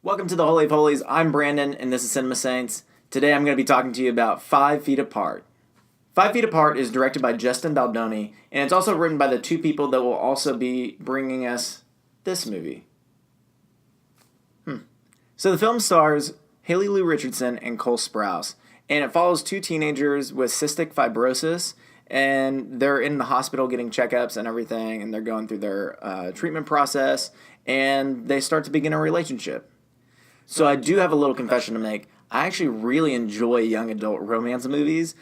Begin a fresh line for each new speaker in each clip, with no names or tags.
Welcome to the Holy of Holies. I'm Brandon, and this is Cinema Saints. Today I'm going to be talking to you about 5 Feet Apart. 5 Feet Apart is directed by Baldoni, and it's also written by the two people that will also be bringing us this movie. So the film stars Haley Lou Richardson and Cole Sprouse, and it follows two teenagers with cystic fibrosis, and they're in the hospital getting checkups and everything, and they're going through their treatment process, and they start to begin a relationship. So I do have a little confession to make. I actually really enjoy young adult romance movies,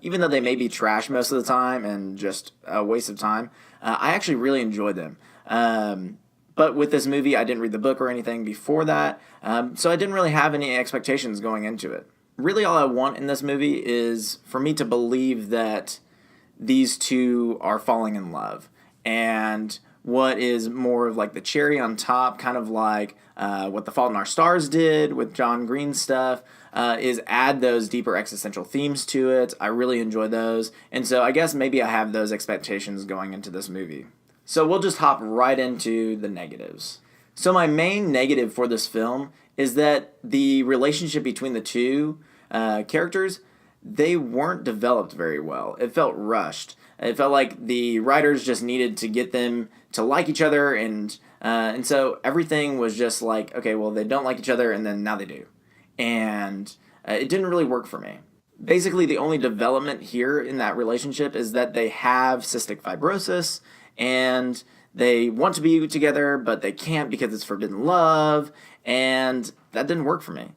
even though they may be trash most of the time and just a waste of time. I actually really enjoy them. But with this movie, I didn't read the book or anything before that, so I didn't really have any expectations going into it. Really, all I want in this movie is for me to believe that these two are falling in love. And what is more of like the cherry on top, kind of like what The Fault in Our Stars did with John Green's stuff, is add those deeper existential themes to it. I really enjoy those. And so I guess maybe I have those expectations going into this movie. So we'll just hop right into the negatives. So my main negative for this film is that the relationship between the two characters, they weren't developed very well. It felt rushed. It felt like the writers just needed to get them to like each other, and so everything was just like, okay, well, they don't like each other, and then now they do. And it didn't really work for me. Basically, the only development here in that relationship is that they have cystic fibrosis, and they want to be together, but they can't because it's forbidden love, and that didn't work for me.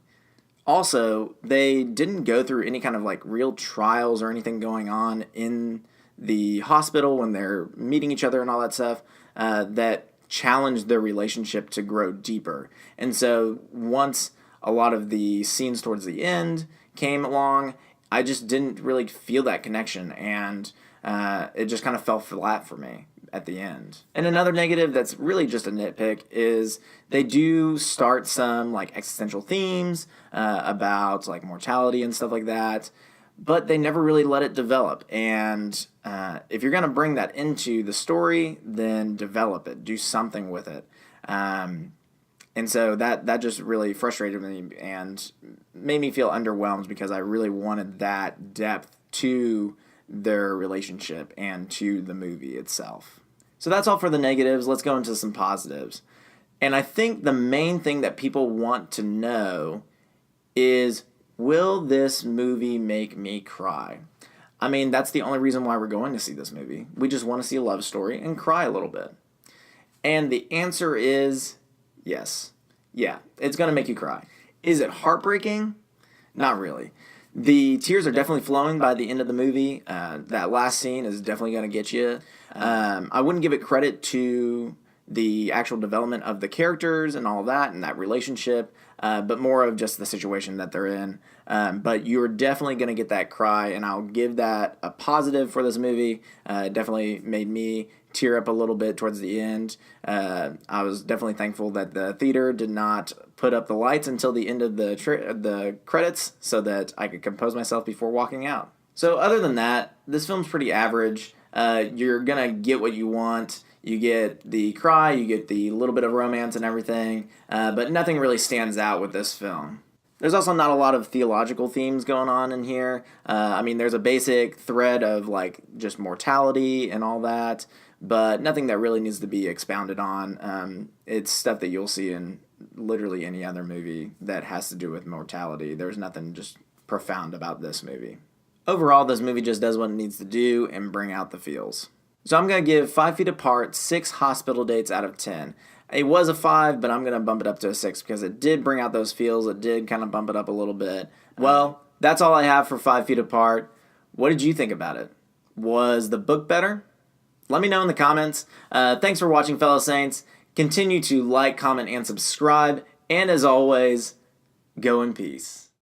Also, they didn't go through any kind of like real trials or anything going on in the hospital when they're meeting each other and all that stuff that challenged their relationship to grow deeper. And so once a lot of the scenes towards the end came along, I just didn't really feel that connection, and it just kind of fell flat for me at the end. And another negative that's really just a nitpick is they do start some like existential themes about like mortality and stuff like that, but they never really let it develop. And if you're going to bring that into the story, then develop it. Do something with it. And so that just really frustrated me and made me feel underwhelmed because I really wanted that depth to their relationship and to the movie itself. So that's all for the negatives. Let's go into some positives. And I think the main thing that people want to know is, will this movie make me cry? I mean, that's the only reason why we're going to see this movie. We just want to see a love story and cry a little bit. And the answer is yes. Yeah, it's going to make you cry. Is it heartbreaking? Not really. The tears are definitely flowing by the end of the movie. That last scene is definitely going to get you. I wouldn't give it credit to the actual development of the characters and all that and that relationship, but more of just the situation that they're in. But you're definitely going to get that cry, and I'll give that a positive for this movie. It definitely made me tear up a little bit towards the end. I was definitely thankful that the theater did not put up the lights until the end of the credits so that I could compose myself before walking out. So other than that, this film's pretty average. You're going to get what you want. You get the cry, you get the little bit of romance and everything, but nothing really stands out with this film. There's also not a lot of theological themes going on in here. I mean, there's a basic thread of like just mortality and all that, but nothing that really needs to be expounded on. It's stuff that you'll see in literally any other movie that has to do with mortality. There's nothing just profound about this movie. Overall, this movie just does what it needs to do and bring out the feels. So I'm going to give 5 Feet Apart 6 hospital dates out of 10. It was a 5, but I'm going to bump it up to a 6 because it did bring out those feels. It did kind of bump it up a little bit. Well, that's all I have for 5 Feet Apart. What did you think about it? Was the book better? Let me know in the comments. Thanks for watching, fellow Saints. Continue to like, comment, and subscribe. And as always, go in peace.